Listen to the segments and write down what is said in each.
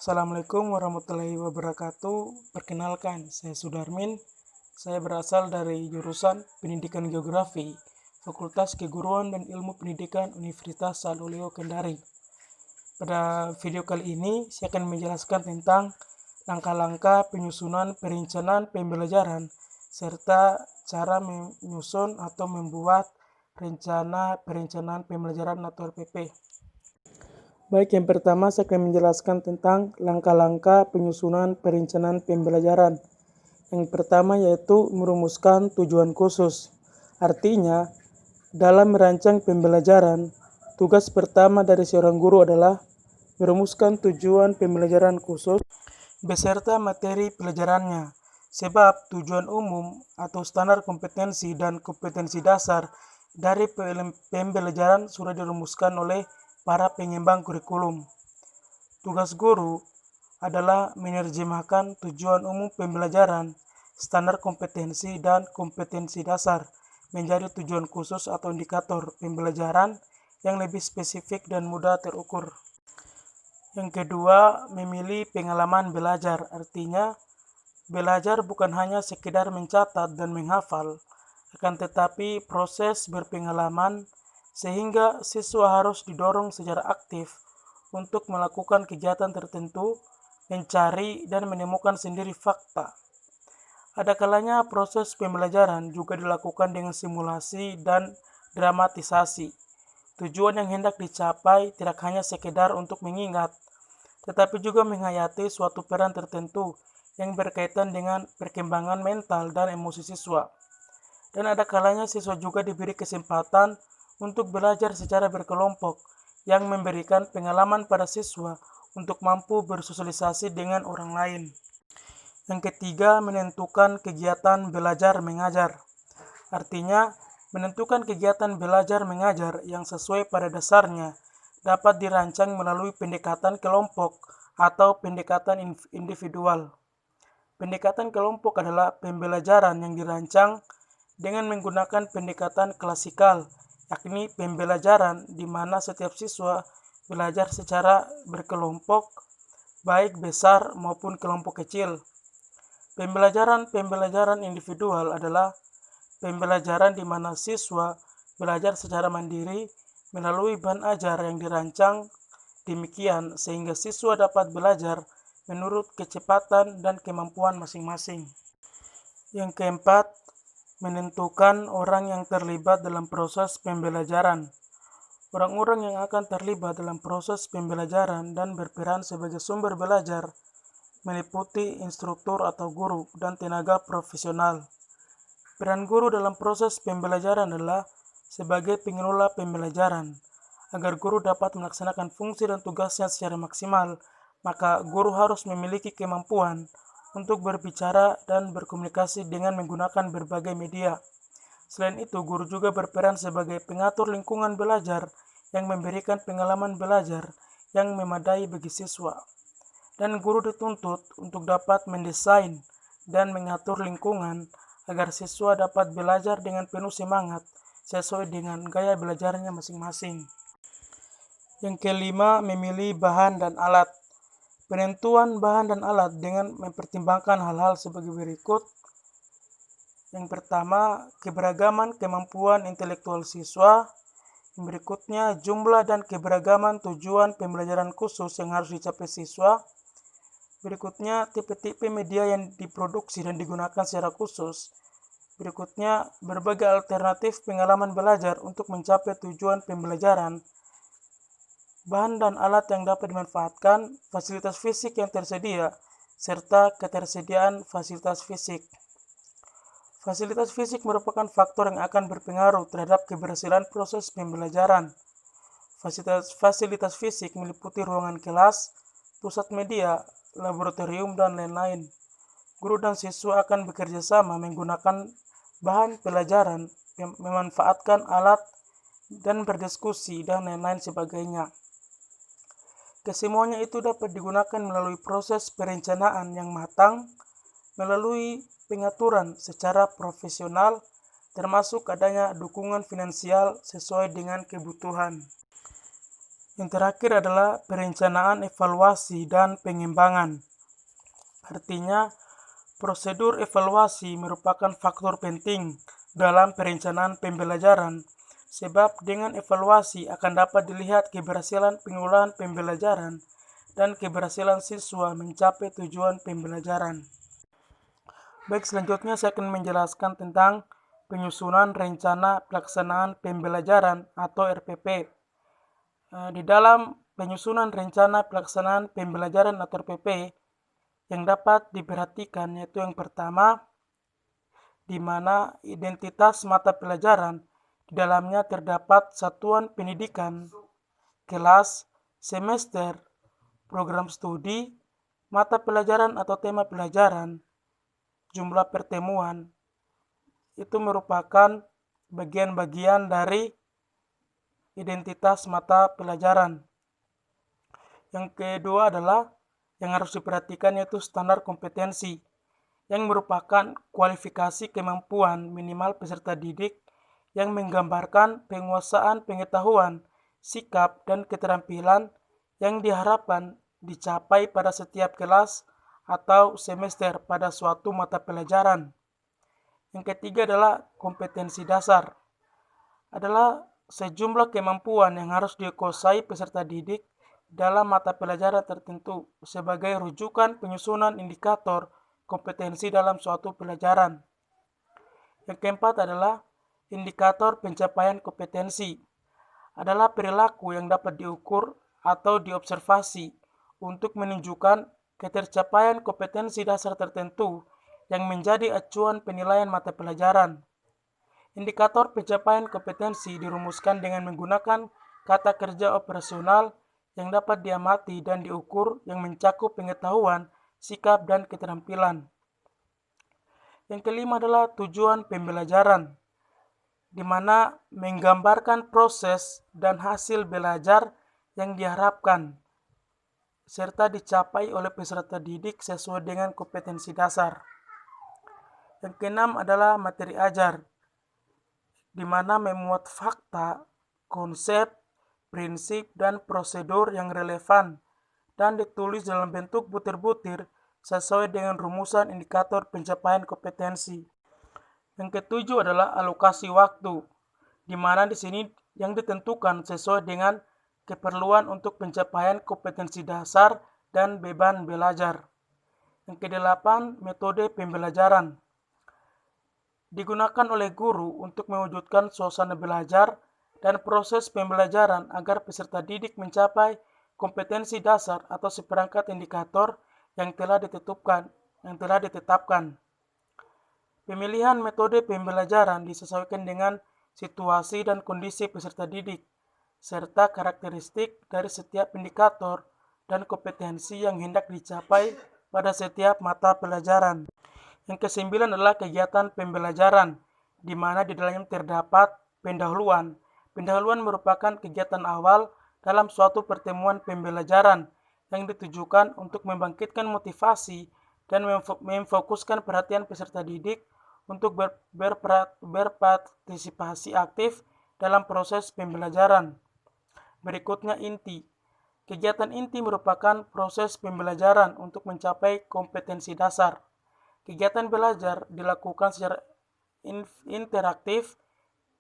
Assalamualaikum warahmatullahi wabarakatuh. Perkenalkan, saya Sudarmin. Saya berasal dari jurusan Pendidikan Geografi, Fakultas Keguruan dan Ilmu Pendidikan Universitas Sadoleo Kendari. Pada video kali ini, saya akan menjelaskan tentang langkah-langkah penyusunan perencanaan pembelajaran serta cara menyusun atau membuat rencana perencanaan pembelajaran atau RPP. Baik, yang pertama saya akan menjelaskan tentang langkah-langkah penyusunan perencanaan pembelajaran. Yang pertama yaitu merumuskan tujuan khusus. Artinya, dalam merancang pembelajaran, tugas pertama dari seorang guru adalah merumuskan tujuan pembelajaran khusus beserta materi pelajarannya. Sebab tujuan umum atau standar kompetensi dan kompetensi dasar dari pembelajaran sudah dirumuskan oleh para pengembang kurikulum. Tugas guru adalah menerjemahkan tujuan umum pembelajaran, standar kompetensi dan kompetensi dasar menjadi tujuan khusus atau indikator pembelajaran yang lebih spesifik dan mudah terukur. Yang kedua, memilih pengalaman belajar. Artinya, belajar bukan hanya sekedar mencatat dan menghafal, akan tetapi proses berpengalaman sehingga siswa harus didorong secara aktif untuk melakukan kegiatan tertentu, mencari dan menemukan sendiri fakta. Ada kalanya proses pembelajaran juga dilakukan dengan simulasi dan dramatisasi. Tujuan yang hendak dicapai tidak hanya sekedar untuk mengingat, tetapi juga menghayati suatu peran tertentu yang berkaitan dengan perkembangan mental dan emosi siswa. Dan ada kalanya siswa juga diberi kesempatan untuk belajar secara berkelompok yang memberikan pengalaman pada siswa untuk mampu bersosialisasi dengan orang lain. Yang ketiga, menentukan kegiatan belajar mengajar. Artinya, menentukan kegiatan belajar mengajar yang sesuai pada dasarnya dapat dirancang melalui pendekatan kelompok atau pendekatan individual. Pendekatan kelompok adalah pembelajaran yang dirancang dengan menggunakan pendekatan klasikal, yakni pembelajaran di mana setiap siswa belajar secara berkelompok, baik besar maupun kelompok kecil. Pembelajaran individual adalah pembelajaran di mana siswa belajar secara mandiri melalui bahan ajar yang dirancang demikian sehingga siswa dapat belajar menurut kecepatan dan kemampuan masing-masing. Yang keempat, menentukan orang yang terlibat dalam proses pembelajaran. Orang-orang yang akan terlibat dalam proses pembelajaran dan berperan sebagai sumber belajar meliputi instruktur atau guru dan tenaga profesional. Peran guru dalam proses pembelajaran adalah sebagai pengelola pembelajaran. Agar guru dapat melaksanakan fungsi dan tugasnya secara maksimal, maka guru harus memiliki kemampuan untuk berbicara dan berkomunikasi dengan menggunakan berbagai media. Selain itu, guru juga berperan sebagai pengatur lingkungan belajar yang memberikan pengalaman belajar yang memadai bagi siswa. Dan guru dituntut untuk dapat mendesain dan mengatur lingkungan agar siswa dapat belajar dengan penuh semangat sesuai dengan gaya belajarnya masing-masing. Yang kelima, memilih bahan dan alat. Penentuan bahan dan alat dengan mempertimbangkan hal-hal sebagai berikut. Yang pertama, keberagaman kemampuan intelektual siswa. Yang berikutnya, jumlah dan keberagaman tujuan pembelajaran khusus yang harus dicapai siswa. Berikutnya, tipe-tipe media yang diproduksi dan digunakan secara khusus. Berikutnya, berbagai alternatif pengalaman belajar untuk mencapai tujuan pembelajaran. Bahan dan alat yang dapat dimanfaatkan, fasilitas fisik yang tersedia, serta ketersediaan fasilitas fisik. Fasilitas fisik merupakan faktor yang akan berpengaruh terhadap keberhasilan proses pembelajaran. Fasilitas fisik meliputi ruangan kelas, pusat media, laboratorium, dan lain-lain. Guru dan siswa akan bekerja sama menggunakan bahan pelajaran, memanfaatkan alat, dan berdiskusi, dan lain-lain sebagainya. Kesemuanya itu dapat digunakan melalui proses perencanaan yang matang, melalui pengaturan secara profesional, termasuk adanya dukungan finansial sesuai dengan kebutuhan. Yang terakhir adalah perencanaan, evaluasi, dan pengembangan. Artinya, prosedur evaluasi merupakan faktor penting dalam perencanaan pembelajaran, sebab dengan evaluasi akan dapat dilihat keberhasilan pengolahan pembelajaran dan keberhasilan siswa mencapai tujuan pembelajaran. Baik, selanjutnya saya akan menjelaskan tentang penyusunan rencana pelaksanaan pembelajaran atau RPP. Di dalam penyusunan rencana pelaksanaan pembelajaran atau RPP, yang dapat diperhatikan yaitu yang pertama, di mana identitas mata pelajaran di dalamnya terdapat satuan pendidikan, kelas, semester, program studi, mata pelajaran atau tema pelajaran, jumlah pertemuan. Itu merupakan bagian-bagian dari identitas mata pelajaran. Yang kedua adalah yang harus diperhatikan yaitu standar kompetensi, yang merupakan kualifikasi kemampuan minimal peserta didik yang menggambarkan penguasaan pengetahuan, sikap, dan keterampilan yang diharapkan dicapai pada setiap kelas atau semester pada suatu mata pelajaran. Yang ketiga adalah kompetensi dasar, adalah sejumlah kemampuan yang harus dikuasai peserta didik dalam mata pelajaran tertentu sebagai rujukan penyusunan indikator kompetensi dalam suatu pelajaran. Yang keempat adalah indikator pencapaian kompetensi, adalah perilaku yang dapat diukur atau diobservasi untuk menunjukkan ketercapaian kompetensi dasar tertentu yang menjadi acuan penilaian mata pelajaran. Indikator pencapaian kompetensi dirumuskan dengan menggunakan kata kerja operasional yang dapat diamati dan diukur yang mencakup pengetahuan, sikap, dan keterampilan. Yang kelima adalah tujuan pembelajaran, di mana menggambarkan proses dan hasil belajar yang diharapkan serta dicapai oleh peserta didik sesuai dengan kompetensi dasar. Yang keenam adalah materi ajar, di mana memuat fakta, konsep, prinsip, dan prosedur yang relevan dan ditulis dalam bentuk butir-butir sesuai dengan rumusan indikator pencapaian kompetensi. Yang ketujuh adalah alokasi waktu, di mana di sini yang ditentukan sesuai dengan keperluan untuk pencapaian kompetensi dasar dan beban belajar. Yang kedelapan, metode pembelajaran, digunakan oleh guru untuk mewujudkan suasana belajar dan proses pembelajaran agar peserta didik mencapai kompetensi dasar atau seperangkat indikator yang telah ditetapkan. Pemilihan metode pembelajaran disesuaikan dengan situasi dan kondisi peserta didik, serta karakteristik dari setiap indikator dan kompetensi yang hendak dicapai pada setiap mata pelajaran. Yang kesembilan adalah kegiatan pembelajaran, di mana di dalamnya terdapat pendahuluan. Pendahuluan merupakan kegiatan awal dalam suatu pertemuan pembelajaran yang ditujukan untuk membangkitkan motivasi dan memfokuskan perhatian peserta didik untuk berpartisipasi aktif dalam proses pembelajaran. Berikutnya inti. Kegiatan inti merupakan proses pembelajaran untuk mencapai kompetensi dasar. Kegiatan belajar dilakukan secara interaktif,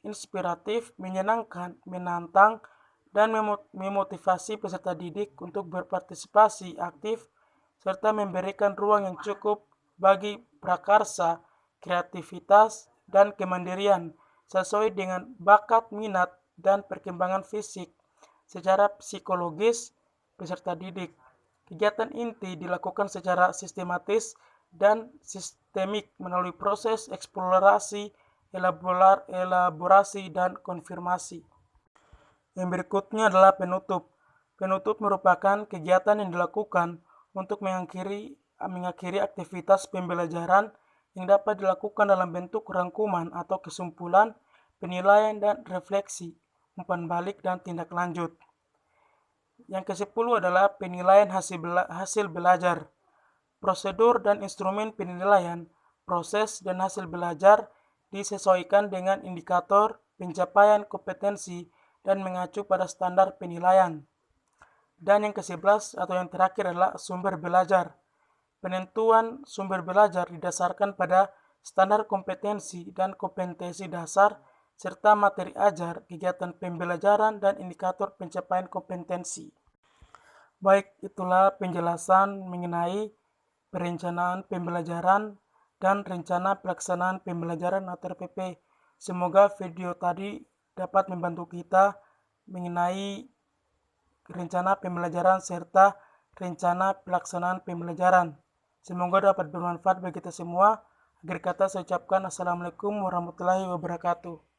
inspiratif, menyenangkan, menantang, dan memotivasi peserta didik untuk berpartisipasi aktif serta memberikan ruang yang cukup bagi prakarsa, kreativitas, dan kemandirian sesuai dengan bakat, minat, dan perkembangan fisik secara psikologis peserta didik. Kegiatan inti dilakukan secara sistematis dan sistemik melalui proses eksplorasi, elaborasi, dan konfirmasi. Yang berikutnya adalah penutup. Penutup merupakan kegiatan yang dilakukan untuk mengakhiri aktivitas pembelajaran yang dapat dilakukan dalam bentuk rangkuman atau kesimpulan, penilaian, dan refleksi, umpan balik, dan tindak lanjut. Yang ke-10 adalah penilaian hasil belajar. Prosedur dan instrumen penilaian, proses, dan hasil belajar disesuaikan dengan indikator pencapaian kompetensi dan mengacu pada standar penilaian. Dan yang ke-11 atau yang terakhir adalah sumber belajar. Penentuan sumber belajar didasarkan pada standar kompetensi dan kompetensi dasar serta materi ajar, kegiatan pembelajaran, dan indikator pencapaian kompetensi. Baik, itulah penjelasan mengenai perencanaan pembelajaran dan rencana pelaksanaan pembelajaran atau RPP. Semoga video tadi dapat membantu kita mengenai rencana pembelajaran serta rencana pelaksanaan pembelajaran. Semoga dapat bermanfaat bagi kita semua. Akhir kata saya ucapkan Assalamualaikum warahmatullahi wabarakatuh.